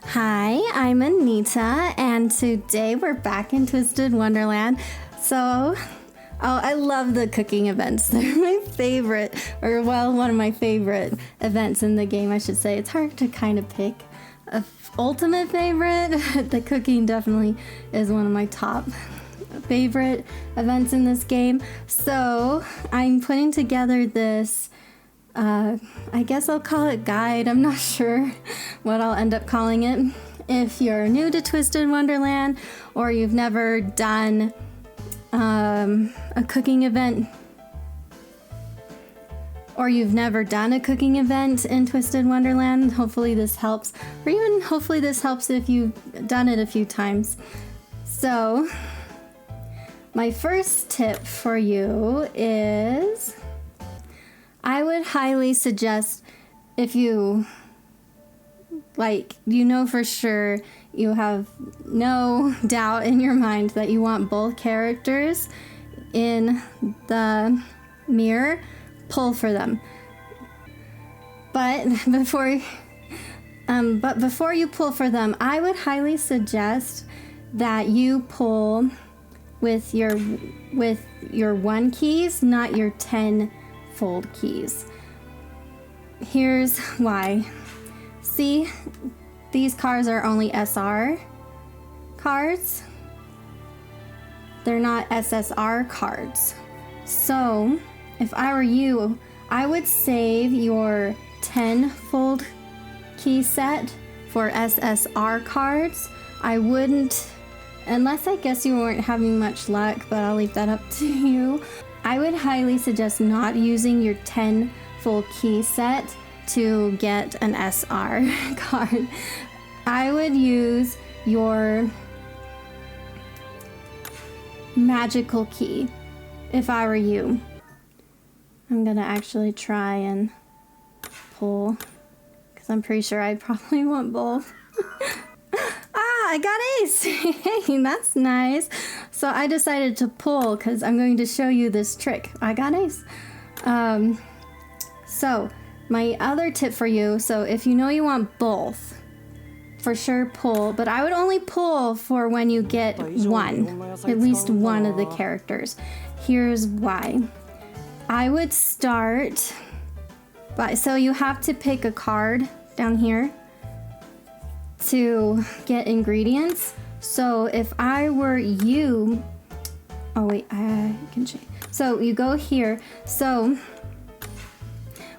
Hi, I'm Anita, and today we're back in Twisted Wonderland. I love the cooking events. They're my favorite, or well, one of my favorite events in the game, I should say. It's hard to kind of pick a ultimate favorite. The cooking definitely is one of my top favorite events in this game. So I'm putting together this I guess I'll call it guide. I'm not sure what I'll end up calling it. If you're new to Twisted Wonderland or you've never done a cooking event, or you've never done a cooking event in Twisted Wonderland, hopefully this helps. Or even hopefully this helps if you've done it a few times. So my first tip for you is I would highly suggest, if you for sure, you have no doubt in your mind that you want both characters in the mirror, pull for them. But before you pull for them, I would highly suggest that you pull with your 1 keys, not your 10 fold keys. Here's why. See, these cards are only SR cards. They're not SSR cards. So if I were you, I would save your 10 fold key set for SSR cards. I wouldn't, unless I guess you weren't having much luck, but I'll leave that up to you. I would highly suggest not using your 10 full key set to get an SR card. I would use your magical key if I were you. I'm gonna actually try and pull, because I'm pretty sure I'd probably want both. I got ace! Hey, that's nice. So I decided to pull because I'm going to show you this trick. I got ace. So my other tip for you, so if you know you want both, for sure pull, but I would only pull for when you get at least one of the characters. Here's why. I would start by, so you have to pick a card down here to get ingredients. So if I were you, oh wait, I can change. So you go here. So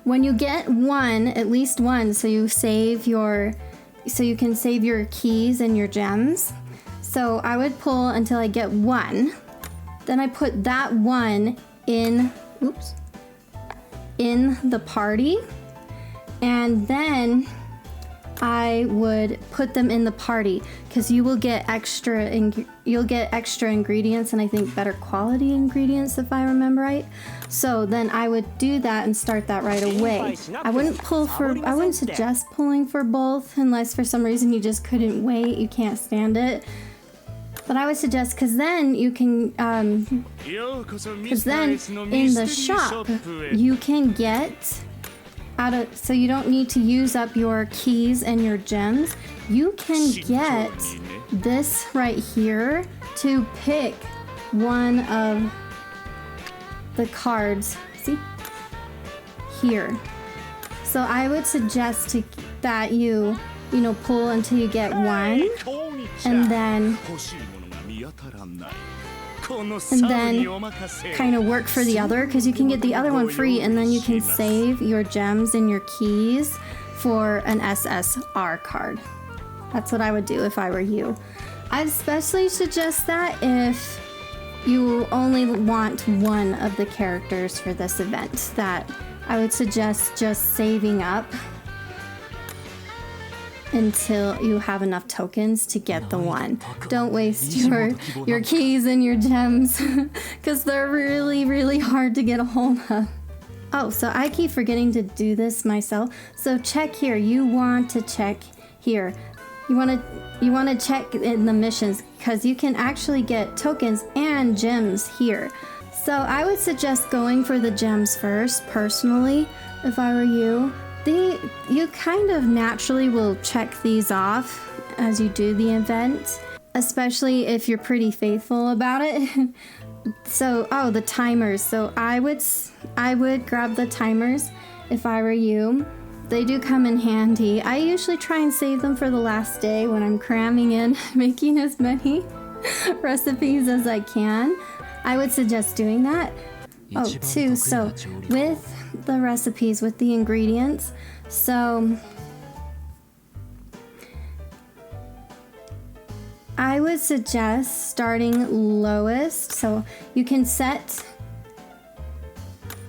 when you get at least one, so you can save your keys and your gems. So I would pull until I get 1. Then I put that 1 in the party, and then I would put them in the party, because you will get extra ingredients, and I think better quality ingredients if I remember right. So then I would do that and start that right away. I wouldn't suggest pulling for both unless for some reason you just couldn't wait, you can't stand it. But I would suggest, because then you can, because then in the shop you can get so you don't need to use up your keys and your gems. You can get this right here to pick one of the cards. See? Here. So I would suggest that you pull until you get 1, and then kind of work for the other, because you can get the other one free, and then you can save your gems and your keys for an SSR card. That's what I would do if I were you. I'd especially suggest that if you only want one of the characters for this event, that I would suggest just saving up until you have enough tokens to get the 1. Don't waste your keys and your gems, because they're really, really hard to get a hold of. Oh, so I keep forgetting to do this myself. So check here. You want to check here. You want to check in the missions, because you can actually get tokens and gems here. So I would suggest going for the gems first, personally, if I were you. You kind of naturally will check these off as you do the event, especially if you're pretty faithful about it. So, oh, the timers. So I would grab the timers if I were you. They do come in handy. I usually try and save them for the last day when I'm cramming in making as many recipes as I can. I would suggest doing that. Oh, too, so with the recipes, with the ingredients, so I would suggest starting lowest. So you can set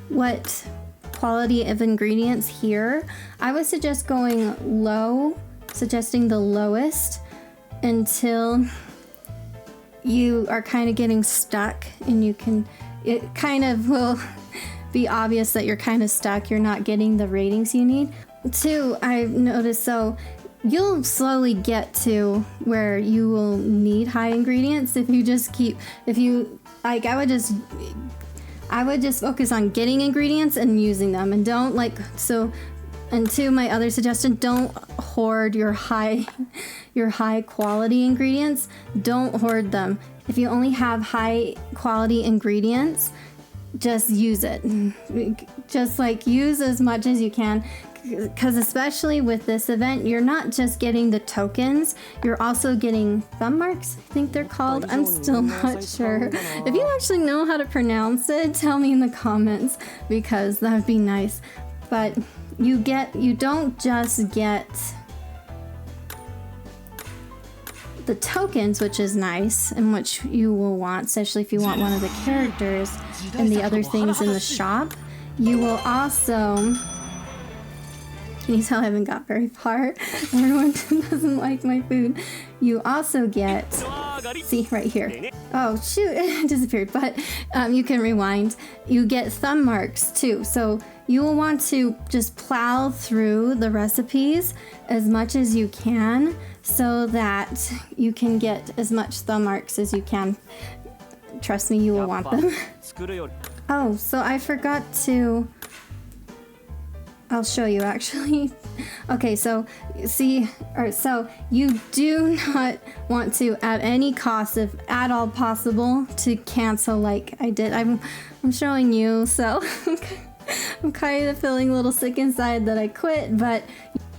what quality of ingredients here. I would suggest going low, suggesting the lowest until you are kind of getting stuck, and it kind of will be obvious that you're kind of stuck. You're not getting the ratings you need. Two, I've noticed, so you'll slowly get to where you will need high ingredients if you just keep, I would just focus on getting ingredients and using them, and don't and two, my other suggestion, don't hoard your high quality ingredients. Don't hoard them. If you only have high quality ingredients, just use it. Just use as much as you can, because especially with this event, you're not just getting the tokens, you're also getting thumb marks, I think they're called. I'm still not sure. If you actually know how to pronounce it, tell me in the comments, because that would be nice. But you don't just get the tokens, which is nice and which you will want, especially if you want one of the characters and the other things in the shop. You will also, can you tell I haven't got very far? Everyone doesn't like my food. You also get, see right here. Oh shoot, it disappeared, but you can rewind. You get thumb marks too. So you will want to just plow through the recipes as much as you can so that you can get as much thumb marks as you can. Trust me, you will want them. Oh, so I forgot to, I'll show you actually. Okay, so see, so you do not want to at any cost, if at all possible, to cancel like I did. I'm showing you, so I'm kind of feeling a little sick inside that I quit, but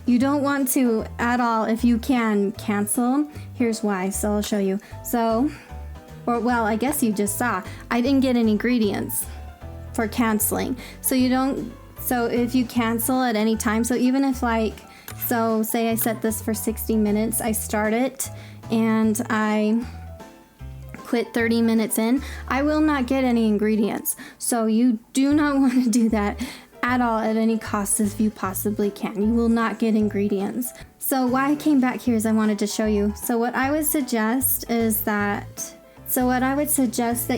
you don't want to at all, if you can, cancel. Here's why, so I'll show you. So, well, I guess you just saw, I didn't get any ingredients for canceling. So if you cancel at any time, so even if so say I set this for 60 minutes, I start it and I quit 30 minutes in, I will not get any ingredients. So you do not want to do that at all at any cost if you possibly can. You will not get ingredients. So why I came back here is I wanted to show you. So what I would suggest that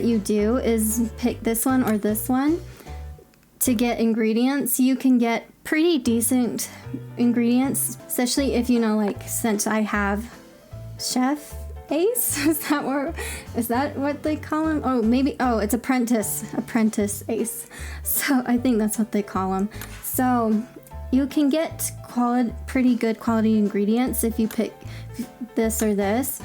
you do is pick this one or this one to get ingredients. You can get pretty decent ingredients, especially if since I have Chef Ace, is that what they call him? Oh, maybe, it's apprentice ace. So I think that's what they call him. So you can get pretty good quality ingredients if you pick this or this.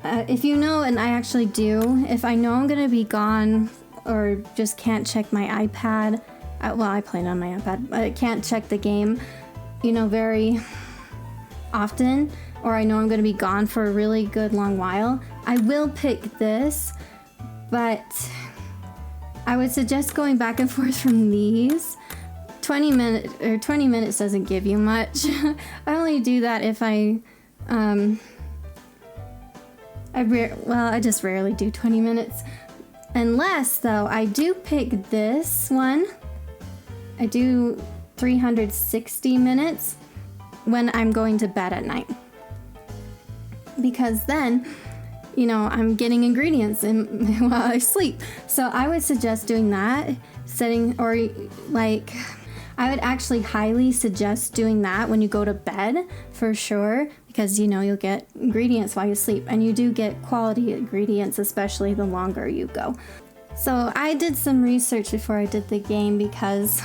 If you know, and I actually do, if I know I'm gonna be gone or just can't check my iPad, I play it on my iPad, but I can't check the game, very often, or I know I'm going to be gone for a really good long while, I will pick this, but I would suggest going back and forth from these. 20 minutes doesn't give you much. I only do that if I just rarely do 20 minutes. Unless, though, I do pick this one. I do 360 minutes when I'm going to bed at night. Because then, I'm getting ingredients while I sleep. So I would suggest doing that, I would actually highly suggest doing that when you go to bed for sure, because you'll get ingredients while you sleep, and you do get quality ingredients, especially the longer you go. So I did some research before I did the game because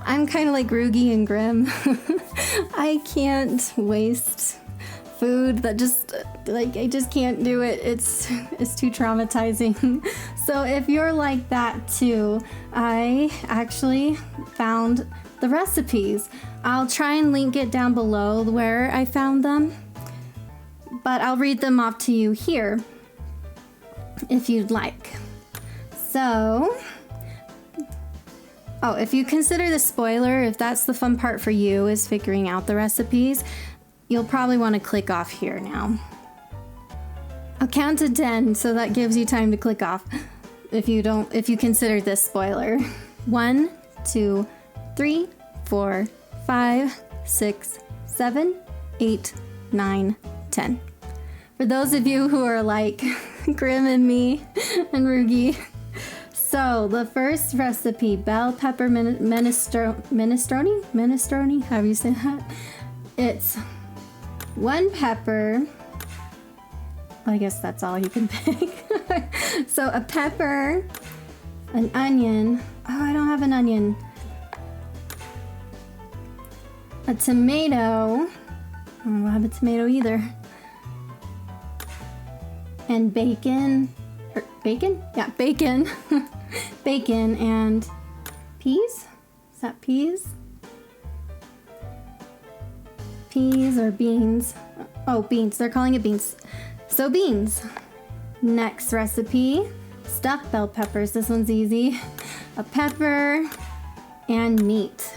I'm kind of like Rugi and Grim. I can't waste food that just, like, I just can't do it. It's too traumatizing. So if you're like that too, I actually found the recipes. I'll try and link it down below where I found them, but I'll read them off to you here if you'd like. So, if you consider the spoiler, if that's the fun part for you, is figuring out the recipes, you'll probably want to click off here now. I'll count to 10, so that gives you time to click off if you consider this spoiler. 1, 2, 3, 4, 5, 6, 7, 8, 9, 10. For those of you who are like Grim and me and Rugi. So the first recipe, bell pepper minestrone, how do you say that? It's 1 pepper. I guess that's all you can pick. So a pepper, an onion. Oh, I don't have an onion. A tomato. I don't have a tomato either. And bacon. Bacon? Yeah, bacon. Bacon and peas? Is that peas? Peas or beans? Oh, beans. They're calling it beans. So beans. Next recipe, stuffed bell peppers. This one's easy. A pepper and meat.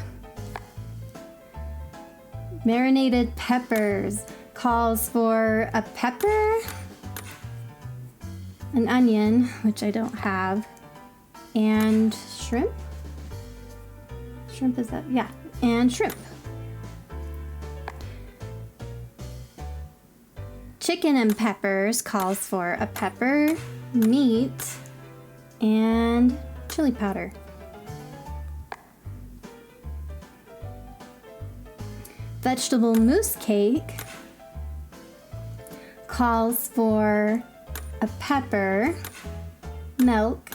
Marinated peppers calls for a pepper, an onion, which I don't have, and shrimp. Shrimp, is that? Yeah, and shrimp. Chicken and peppers calls for a pepper, meat, and chili powder. Vegetable mousse cake calls for a pepper, milk,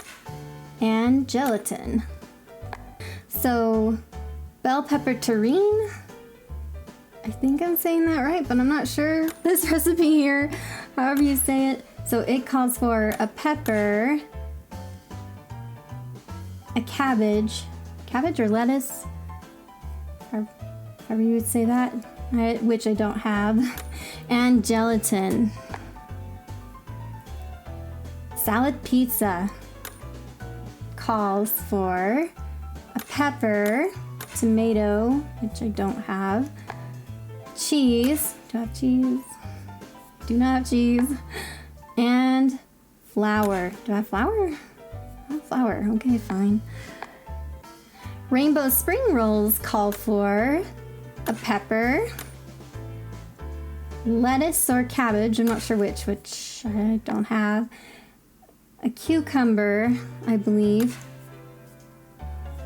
and gelatin. So, bell pepper terrine, I think I'm saying that right, but I'm not sure. This recipe here, however you say it. So it calls for a pepper, a cabbage or lettuce, or however you would say that, which I don't have, and gelatin. Salad pizza calls for a pepper, tomato, which I don't have, cheese, do I have cheese? Do not have cheese, and flour. Do I have flour? I have flour, okay, fine. Rainbow spring rolls call for a pepper, lettuce or cabbage, I'm not sure which I don't have, a cucumber, I believe,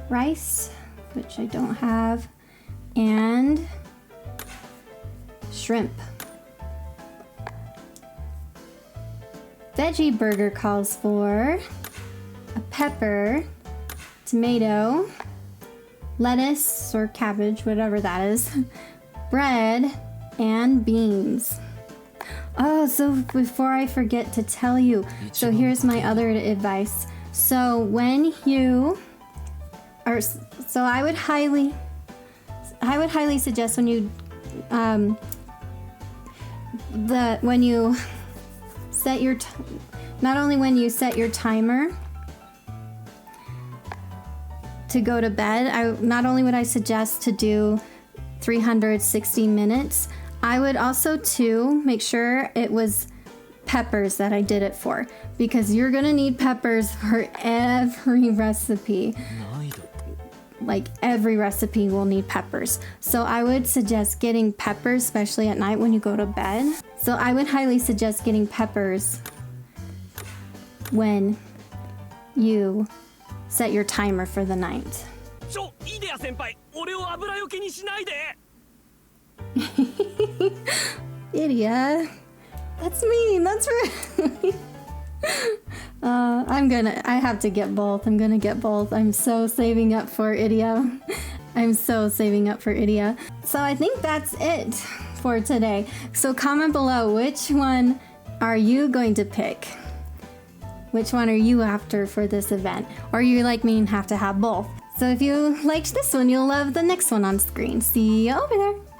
rice, which I don't have, and shrimp. Veggie burger calls for a pepper, tomato, lettuce or cabbage, whatever that is, bread, and beans. Oh, so before I forget to tell you, so here's my other advice. So when you are, so I would highly suggest when you when you set your not only when you set your timer to go to bed, not only would I suggest to do 360 minutes, I would also too make sure it was peppers that I did it for, because you're gonna need peppers for every recipe. Like every recipe will need peppers. So I would suggest getting peppers, especially at night when you go to bed. So I would highly suggest getting peppers when you set your timer for the night. Idia, that's mean. That's right. I have to get both. I'm gonna get both. I'm so saving up for Idia. I'm so saving up for Idia. So I think that's it for today. So comment below, which one are you going to pick? Which one are you after for this event? Or you like me and have to have both? So if you liked this one, you'll love the next one on screen. See you over there.